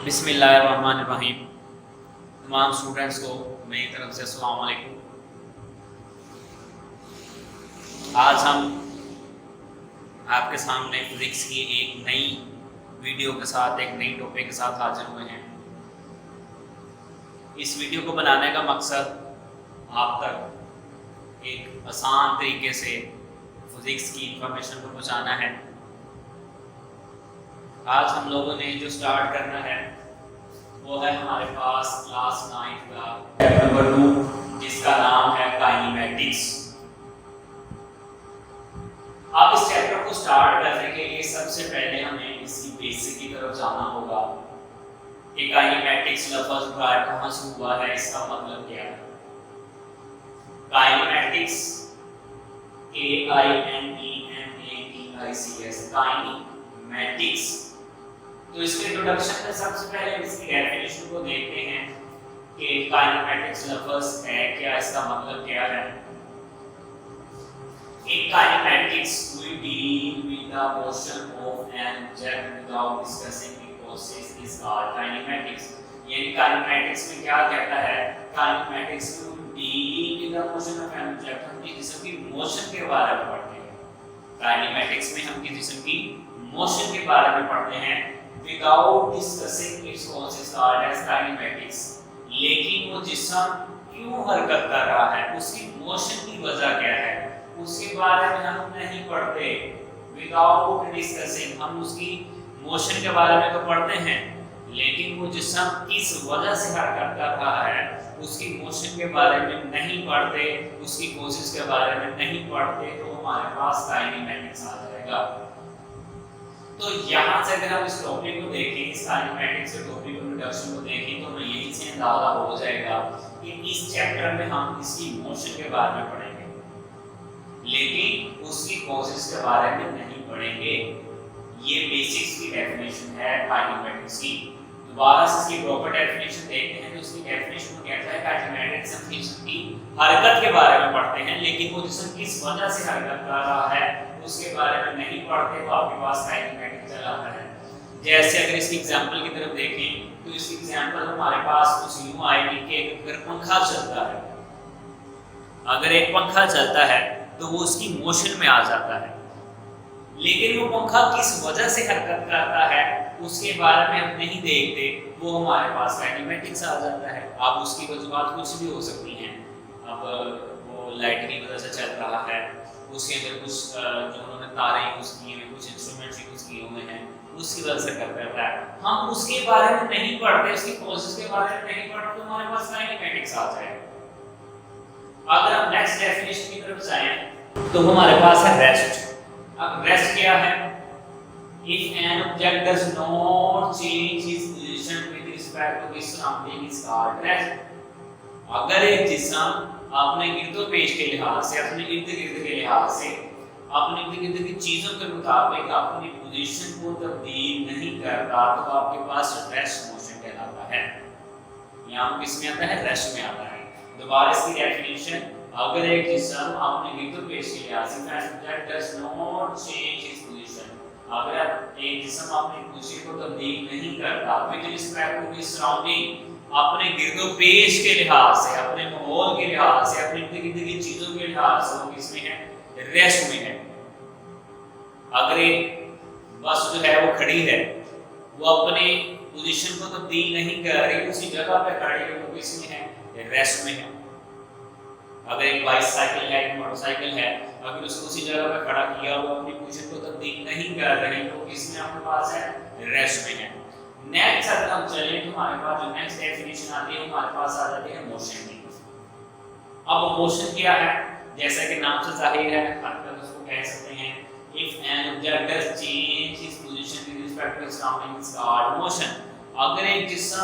बिस्मिल्लाहिर्रहमानिर्रहीम। तमाम स्टूडेंट्स को मेरी तरफ से अस्सलाम वालेकुम। आज हम आपके सामने फिज़िक्स की एक नई वीडियो के साथ, एक नई टॉपिक के साथ हाजिर हुए हैं। इस वीडियो को बनाने का मकसद आप तक एक आसान तरीके से फिज़िक्स की इंफॉर्मेशन को पहुँचाना है। आज हम लोगों ने जो स्टार्ट करना है वो है हमारे पास क्लास 9 का चैप्टर नंबर 2, जिसका नाम है काइनेमैटिक्स। अब इस चैप्टर को स्टार्ट करने के लिए सबसे पहले हमें इसकी बेसिक की तरफ जाना होगा कि काइनेमैटिक्स लफ्ज़ कहाँ से हुआ है, इसका मतलब क्या है। Kinematics KINEMATICS kinematics. तो इसके इंट्रोडक्शन में सबसे पहले इसकी डेफिनेशन को देखते हैं कि काइनेमैटिक्स लफ्ज़ है क्या, इसका मतलब क्या है। In kinematics, we deal with the motion of an object without discussing the process is called kinematics। यानी kinematics में क्या कहता है, kinematics में we deal with the motion of an object, हम किसी जिस्म की मोशन के बारे में पढ़ते हैं। kinematics में हम किसी जिस्म की मोशन के बारे में पढ़ते हैं without discussing its cause is called as kinematics। लेकिन वो जिस्म क्यों हरकत कर रहा है, उसकी मोशन की वजह क्या है, उसके बारे में हम नहीं पढ़ते। विदाउट डिस्कसिंग, हम उसकी मोशन के बारे में तो पढ़ते हैं, लेकिन वो जिस्म किस वजह से हरकत कर रहा है उसकी मोशन के बारे में नहीं पढ़ते, उसकी कोशिश के बारे में नहीं पढ़ते, तो हमारे पास काइनेमैटिक्स आ जाएगा। तो यहाँ से अगर हम इस टॉपिक को देखें, इस काइनेमैटिक्स के टॉपिक को, इंट्रोडक्शन को देखें, तो हमें यही से अंदाजा हो जाएगा कि इस चैप्टर में हम इसकी मोशन के बारे में पढ़ेंगे, लेकिन उसकी कॉजेस के बारे में नहीं पढ़ेंगे। ये बेसिक्स की डेफिनेशन है काइनेमैटिक्स की। दोबारा से इसकी प्रॉपर डेफिनेशन देखते हैं। तो उसकी डेफिनेशन में कहता है काइनेमैटिक्स हम जिस्म की हरकत के बारे में पढ़ते हैं, लेकिन वो जिस्म किस वजह से हरकत कर रहा है उसके बारे में नहीं पढ़ते, तो आपके पास काइनेमैटिक्स चलाता है। जैसे अगर इसकी एग्जांपल की तरफ देखें तो इसकी एग्जांपल हमारे पास कुछ यूं आएगी कि अगर पंखा चलता है, अगर एक पंखा चलता है तो वो उसकी मोशन में आ जाता है, लेकिन वो पंखा किस वजह से हरकत करता है उसके बारे में हम नहीं देखते, वो हमारे पास काइनेमैटिक्स आ जाता है। अब उसकी वजूहात कुछ भी हो सकती हैं। अब वो लाइट की वजह से चल रहा है, उसके अंदर कुछ जो उन्होंने तारे यूज़ किए हैं, कुछ इंस्ट्रूमेंट्स यूज़ किए हुए हैं, उसकी वजह से कर रहा है। हम उसके बारे में नहीं पढ़ते, उसकी कॉजेस के बारे में नहीं पढ़ते, तो हमारे पास काइनेमैटिक्स आ जाएगा। अगर हम नेक्स्ट डेफिनेशन की तरफ जाएं तो हमारे पास है रेस्ट। अब रेस्ट क्या है? If an object does not change its position with respect to its surrounding is called rest। अगर एक जिस्म अपने गिरदोपेश के लिहाज से, अपने इर्द गिर्द के लिहाज से, अपने इर्द गिर्द की चीजों के मुताबिक अपनी पोजीशन को तब्दील नहीं करता, तो आपके पास रेस्ट मोशन कहलाता है। यहाँ किस में आता है? रेस्ट में आता है। दोबारा इसकी डेफिनेशन, अगर एक जिस्म अपने गिरदोपेश के लिहाज से अगर एक जिस्म अपनी पोजीशन को तब्दील नहीं करता with respect to his surrounding, अपने गिरदोपेश के लिहाज से, अपने माहौल के लिहाज से, अपनी इर्द-गिर्द की चीजों के लिहाज से, वो किसमें है? रेस्ट में है। अगर एक बस जो है वो खड़ी है, वो अपने पोजीशन को तब्दील नहीं कर रही, उसी जगह पे खड़ी है, वो किसमें है? रेस्ट में है। अगर एक बाइसाइकिल है, एक मोटरसाइकिल है, अगर उसको उसी जगह पे खड़ा किया, वो अपनी पोजीशन को तब्दील नहीं कर रहे, तो किसमें आपके पास है? रेस्ट में है। नेक्स्ट अगर हम चलें तो हमारे पास जो नेक्स्ट डेफिनेशन आती है, हमारे पास आ जाती है मोशन की। अब मोशन क्या है? जैसा कि नाम से जाहिर है, हरकत उसको कह सकते हैं। If an object does change his position with respect to his surrounding is called motion. अगर एक जिस्म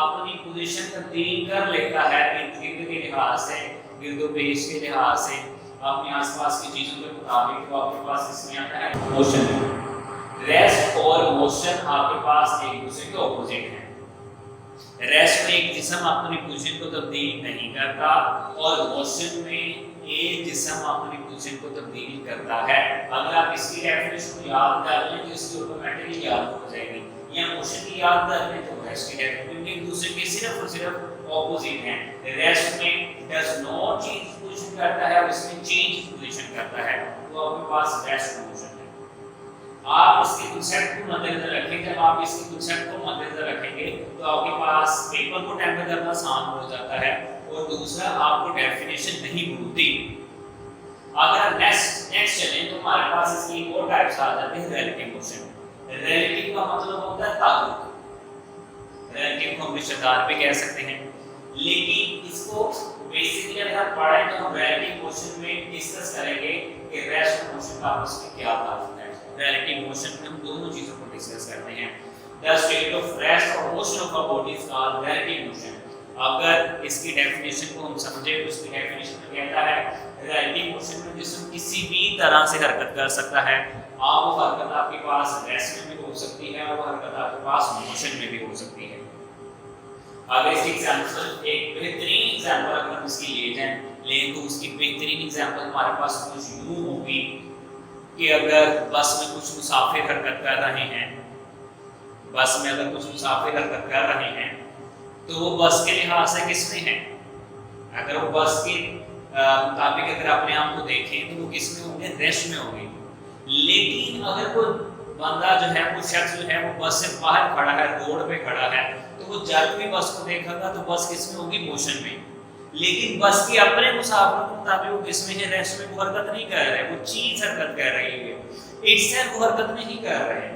अपनी पोजीशन तब्दील कर लेता है इर्द-गिर्द के लिहाज से, गिरदोपेश के लिहाज से, अपने आसपास की चीजों के मुताबिक, तो आपके पास इसमें आता है मोशन। रेस्ट और मोशन आपके पास एक दूसरे के ऑपोजिट हैं। रेस्ट में एक जिस्म अपनी पोजीशन को तब्दील नहीं करता, और मोशन में एक जिस्म अपनी पोजीशन को तब्दील करता है। अगर आप इसकी डेफिनेशन को याद कर लें तो इसकी ऑटोमेटिकली याद हो जाएगी। या मोशन की याद कर लें तो रेस्ट की है, क्योंकि एक दूसरे के सिर्फ और सिर्फ ऑपोजिट हैं। रेस्ट में डज नॉट चेंज पोजीशन करता है और इसमें चेंज पोजीशन करता है, तो आपके पास रेस्ट मोशन है। आप इसके कांसेप्ट को मद्देनजर रखें, जब आप इसके कांसेप्ट को मद्देनजर रखेंगे तो आपके पास पेपर को टेम्पर करना आसान हो जाता है, और दूसरा आपको डेफिनेशन नहीं भूलती। अगर नेक्स्ट चलें तो हमारे पास इसकी और टाइप्स आ जाते हैं रिलेटिव मोशन। रिलेटिव का मतलब होता है ताल्लुक, रिलेटिव को हम रिश्तेदार भी कह सकते हैं, लेकिन इसको बेसिकली अगर हम पढ़ें तो हम रिलेटिव मोशन में डिस्कस करेंगे कि रेस्ट मोशन का आपस में क्या ताल्लुक है। रिलेटिव मोशन में हम दोनों चीजों को डिस्कस करते हैं। द स्टेट ऑफ रेस्ट और motion of a body is called relative motion. अगर इसकी डेफिनेशन को हम समझे तो इसकी डेफिनेशन में कहता है रिलेटिव मोशन में जिसम किसी भी तरह से हरकत कर सकता है। आप वो हरकत आपके पास रेस्ट में भी हो सकती है और वो हरकत आपके पास मोशन में भी हो सकती है। अगर इसकी एग्जांपल एक बेहतरीन एग्जांपल अगर हम इसकी ले तो उसकी बेहतरीन एग्जांपल हमारे पास कुछ यूं होगी कि अगर बस में कुछ मुसाफिर हरकत कर रहे हैं, बस में अगर कुछ मुसाफिर हरकत कर रहे हैं तो वो बस के लिहाज से किसमें है? अगर वो बस के मुताबिक अगर अपने आप को देखें तो वो किसमें होंगे? रेस्ट में होंगे। लेकिन अगर कोई बंदा जो है, वो शख्स जो है वो बस से बाहर खड़ा है, रोड पे खड़ा है, तो वो जब भी बस को देखेगा तो बस किसमें होगी? मोशन में। लेकिन बस के अपने मुसाफिरों के मुताबिक वो किसमें है? रेस्ट में। वो हरकत नहीं कर रहे, वो चीज हरकत कर रही है, इससे वो हरकत नहीं कर रहे।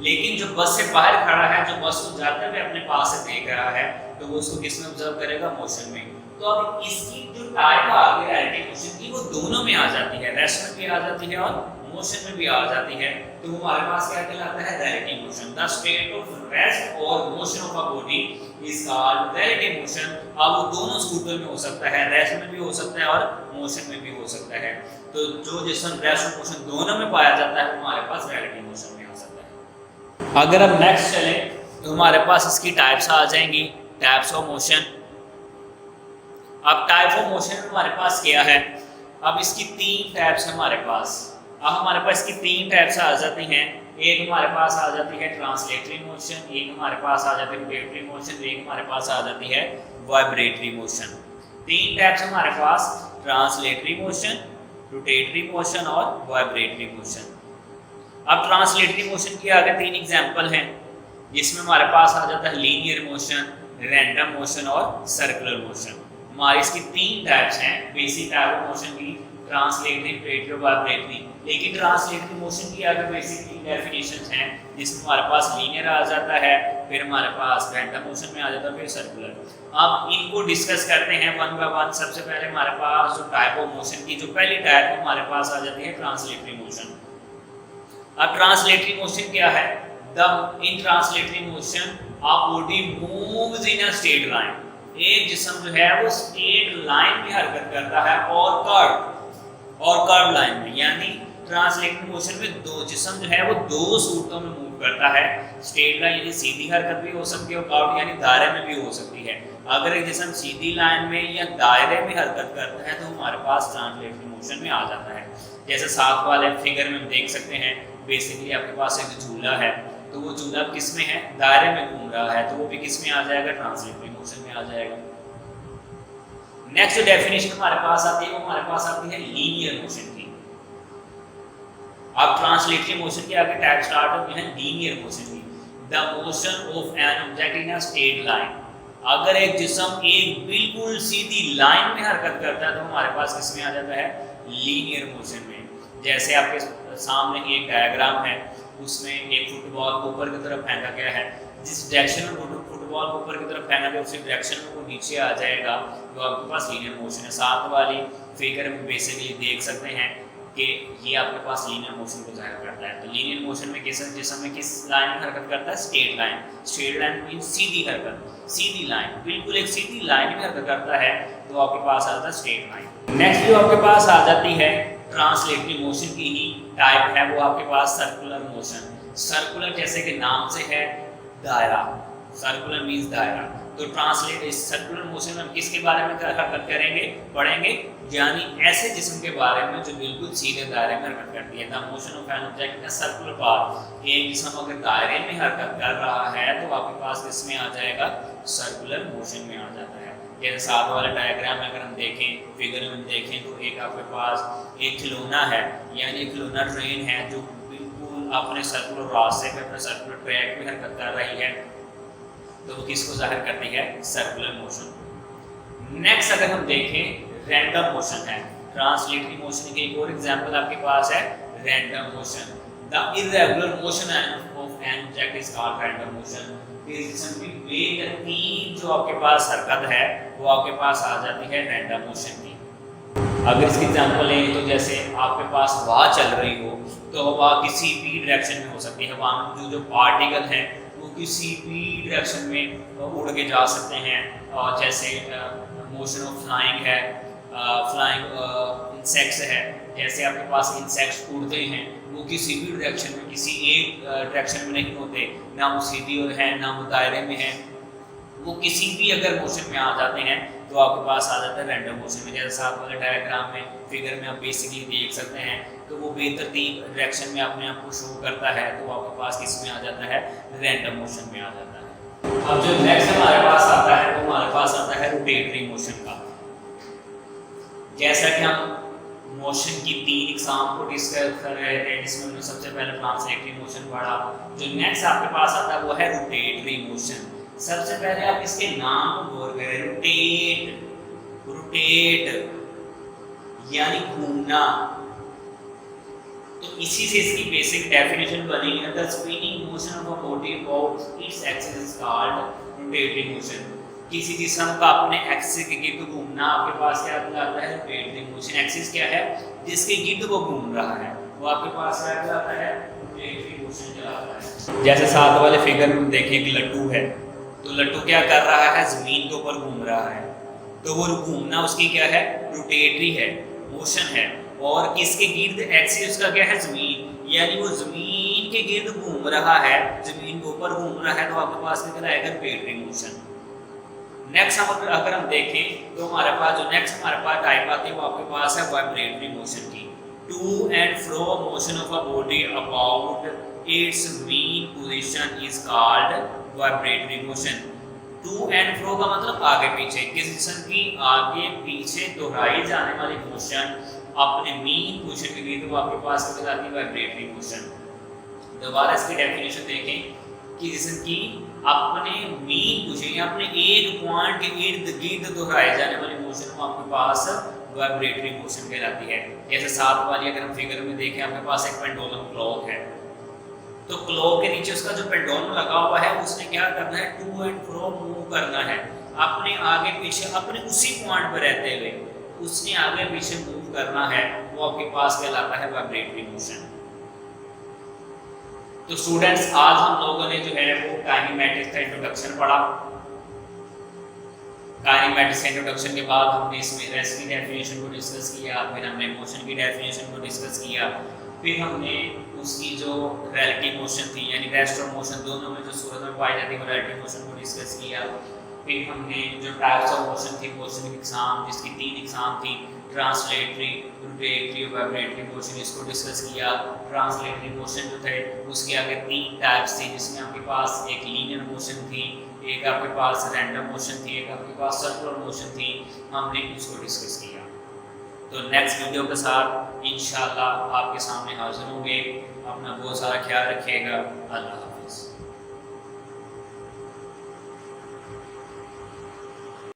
लेकिन जो बस से बाहर खड़ा है, जो बस को जाते हुए अपने पास से देख रहा है, तो वो उसको किसमें ऑब्जर्व करेगा? मोशन में। तो अब इसकी जो टाइप आ गई रिलेटिव मोशन की, वो दोनों में आ जाती है, रेस्ट में भी आ जाती है और मोशन में भी आ जाती है। तो हमारे पास क्या कहलाता है? Relative motion. The state of rest और motion of a body is called relative motion. अब वो दोनों सूरतों में हो सकता है, रेस्ट में भी हो सकता है और मोशन में भी हो सकता है। तो जो जिसम रेस्ट और मोशन दोनों में पाया जाता है, हमारे पास रिलेटिव मोशन में आ सकता है। अगर अब नेक्स्ट चले तो हमारे पास इसकी टाइप्स आ जाएंगी, टाइप्स ऑफ मोशन। अब टाइप ऑफ मोशन हमारे पास क्या है? अब इसकी तीन टाइप्स है हमारे पास। अब हमारे पास इसकी तीन टाइप्स आ जाती हैं। एक हमारे पास आ जाती है ट्रांसलेटरी मोशन, एक हमारे पास आ जाती है रोटेटरी मोशन, एक हमारे पास आ जाती है वाइब्रेटरी मोशन। तीन टाइप्स हमारे पास, ट्रांसलेटरी मोशन, रोटेटरी मोशन और वाइब्रेटरी मोशन। अब ट्रांसलेटरी मोशन की आगे तीन एग्जांपल हैं, जिसमें हमारे पास आ जाता है लीनियर मोशन, रैंडम मोशन और सर्कुलर मोशन। हमारी इसकी तीन टाइप्स हैं बेसिक टाइप ऑफ मोशन की, ट्रांसलेटरी, रोटेटरी और वाइब्रेटरी। लेकिन ट्रांसलेटरी मोशन की आगे बेसिक डेफिनेशंस हैं, जिसमें हमारे पास लीनियर आ जाता है, फिर हमारे पास रैंडम मोशन में आ जाता है, फिर सर्कुलर। अब इनको डिस्कस करते हैं वन बाय वन। सबसे पहले हमारे पास जो टाइप ऑफ मोशन की जो पहली टाइप हमारे पास आ जाती है ट्रांसलेटरी मोशन। अब ट्रांसलेटरी मोशन क्या है? In translatory motion a body moves in a straight line. एक जिस्म जो है वो स्ट्रेट लाइन में हरकत करता है और कर्व लाइन में, यानी ट्रांसलेटरी मोशन में दो जिस्म जो है वो दो सूरतों में मूव करता है। स्ट्रेट लाइन यानी सीधी हरकत भी हो सकती है और कर्व यानी दायरे में भी हो सकती है। अगर एक जिस्म सीधी लाइन में या दायरे में हरकत करता है तो हमारे पास ट्रांसलेटरी मोशन में आ जाता है। जैसे साथ वाले फिगर में हम देख सकते हैं, बेसिकली आपके पास एक झूला है, तो वो झूला किस में है? दायरे में घूम रहा है, तो वो भी किस में आ जाएगा? ट्रांसलेटरी मोशन में आ जाएगा। नेक्स्ट जो डेफिनेशन हमारे पास आती है वो हमारे पास आती है लीनियर मोशन की। अब ट्रांसलेटरी मोशन के आगे टाइप स्टार्ट होती है लीनियर मोशन की। The motion of an object in a straight line. अगर एक जिस्म एक बिल्कुल सीधी लाइन में हरकत करता है तो हमारे पास किस में आ जाता है? लीनियर मोशन में। जैसे आपके सामने एक डायग्राम है, उसमें एक फुटबॉल को ऊपर की तरफ फेंका गया है। जिस डायरेक्शन में फुटबॉल को ऊपर की तरफ फेंका गया उसी डायरेक्शन में वो नीचे आ जाएगा, तो आपके पास लीनियर मोशन है। साथ वाली फिगर में बेसिकली देख सकते हैं कि ये आपके पास लीनियर मोशन को जाहिर करता है। तो लीनियर मोशन में जिसम में किस लाइन में हरकत करता है? Straight line. Straight line means सीधी हरकत, सीधी लाइन, बिल्कुल एक सीधी लाइन में हरकत करता है, तो आपके पास आ जाता है स्ट्रेट लाइन। नेक्स्ट जो आपके पास आ जाती है ट्रांसलेटरी मोशन की ही टाइप है, वो आपके पास सर्कुलर मोशन। सर्कुलर जैसे कि नाम से है दायरा, सर्कुलर मीन्स दायरा। तो ट्रांसलेट इस सर्कुलर मोशन में हम किसके बारे में हरकत करेंगे, पढ़ेंगे? यानी ऐसे जिस्म के बारे में जो बिल्कुल सीधे दायरे में हरकत करती है। The motion of an object in a circular path, एक जिस्म अगर दायरे में हरकत कर रहा है तो आपके पास किस में आ जाएगा, सर्कुलर मोशन में आ जाता है। जैसे साथ वाले डायग्राम में अगर हम देखें, फिगर में देखें तो एक आपके पास एक खिलौना है, यानी खिलौना ट्रेन है जो बिल्कुल अपने सर्कुलर रास्ते पे, अपने सर्कुलर ट्रैक पे हरकत कर रही है, तो वो किसको जाहिर करती है, सर्कुलर मोशन। नेक्स्ट अगर हम देखें रैंडम मोशन है, ट्रांसलेटरी मोशन की एक और एग्जांपल आपके पास है random motion. The irregular motion of an object is called random motion. जिस्म की बेतरतीब जो आपके पास हरकत है वो आपके पास आ जाती है रैंडम मोशन की। अगर इसकी एग्जांपल लें तो जैसे आपके पास हवा चल रही हो तो हवा किसी भी डायरेक्शन में हो सकती है, हवा में जो पार्टिकल हैं वो किसी भी डायरेक्शन में उड़ के जा सकते हैं। और जैसे मोशन ऑफ फ्लाइंग है, फ्लाइंग इंसेक्ट्स है, जैसे आपके पास इंसेक्ट्स उड़ते हैं वो किसी भी डायरेक्शन में, किसी एक डायरेक्शन में नहीं होते, ना वो सीधी और है ना वो दायरे में है, वो किसी भी अगर मोशन में आ जाते हैं तो आपके पास आ जाता है रैंडम मोशन में। जैसे साथ वाले डायग्राम में, फिगर में आप बेसिकली देख सकते हैं तो वो बेतरतीब डायरेक्शन में अपने आप को शो करता है, तो आपके पास किस में आ जाता है, रैंडम मोशन में आ जाता है। अब जो नेक्स्ट हमारे पास आता है वो हमारे पास आता है रोटेटरी मोशन का। जैसा कि हम मोशन की 3 इकसाम को डिस्कस कर रहे थे, जिसमें हमने सबसे पहले ट्रांसलेटरी मोशन पढ़ा, जो नेक्स्ट आपके पास आता है वो है रोटेटरी मोशन। सबसे पहले आप इसके नाम को गौर करें, रोटेट, रोटेट यानी घूमना, तो इसी से इसकी बेसिक डेफिनेशन बनी है। The spinning motion of a body about its axis is called rotatory motion. किसी जिस्म का अपने एक्सिस के गिर्द घूमना आपके पास क्या कहलाता है, रोटेटरी मोशन। एक्सिस क्या है, जिसके गिर्द वो घूम रहा है, वो आपके पास क्या कहलाता है, रोटेटरी मोशन कहलाता है। जैसे साथ वाले फिगर में देखें एक लड्डू है, तो लड्डू क्या कर रहा है, जमीन के ऊपर घूम रहा है, तो वो घूमना उसकी क्या है, रोटेटरी है, मोशन है। और किसके गिर्द, एक्सिस उसका क्या है, जमीन, यानी वो जमीन के गिर्द घूम रहा है, जमीन के ऊपर घूम रहा है, तो आपके पास क्या कहलाएगा, रोटेटरी मोशन। नेक्स्ट अगर हम देखें तो हमारे पास जो नेक्स्ट हमारे पास टाइप आती है वो आपके पास है वाइब्रेटरी मोशन की। To and fro motion of a body about its mean position is called vibratory motion. To and fro का मतलब आगे पीछे, किसी जिस्म की आगे पीछे दोहराई जाने वाली मोशन अपने मीन पोजीशन के लिए, तो आपके पास क्या कहलाती है, वाइब्रेटरी मोशन। दोबारा इसकी डेफिनेशन देखें कि जिस्म की अपने मीन पोजीशन, अपने एक पॉइंट के इर्द गिर्द दोहराए जाने वाली मोशन को आपके पास वाइब्रेटरी मोशन कहलाती है। जैसे साथ वाली अगर हम फिगर में देखें, आपके पास एक पेंडुलम क्लॉक है, तो क्लॉक के नीचे उसका जो पेंडुलम लगा हुआ है उसने क्या करना है, टू एंड फ्रो मूव करना है, अपने आगे पीछे, अपने उसी पॉइंट पर रहते हुए उसने आगे पीछे मूव करना है, वो आपके पास कहलाता है वाइब्रेटरी मोशन। तो स्टूडेंट्स आज हम लोगों ने जो है वो काइनेमैटिक्स का इंट्रोडक्शन पढ़ा। काइनेमैटिक्स का इंट्रोडक्शन के बाद हमने इसमें रेस्ट की डेफिनेशन को डिस्कस किया, फिर हमने मोशन की डेफिनेशन को डिस्कस किया, फिर हमने उसकी जो रिलेटिव मोशन थी यानी रेस्ट और मोशन दोनों में जो सूरत में पाई जाती है वो रिलेटिव मोशन को डिस्कस किया। फिर हमने जो टाइप्स ऑफ मोशन थी, मोशन की इकसाम जिसकी 3 इकसाम थी, ट्रांसलेटरी, रोटेटरी और वाइब्रेटरी मोशन, इसको डिस्कस किया। ट्रांसलेटरी मोशन जो थे उसके आगे 3 टाइप्स थी, जिसमें आपके पास एक लीनियर मोशन थी, एक आपके पास रैंडम मोशन थी, एक आपके पास सर्कुलर मोशन थी, हमने इसको डिस्कस किया। तो नेक्स्ट वीडियो के साथ इंशाल्लाह आपके सामने हाजिर होंगे। अपना बहुत सारा ख्याल रखिएगा। अल्लाह हाफिज़।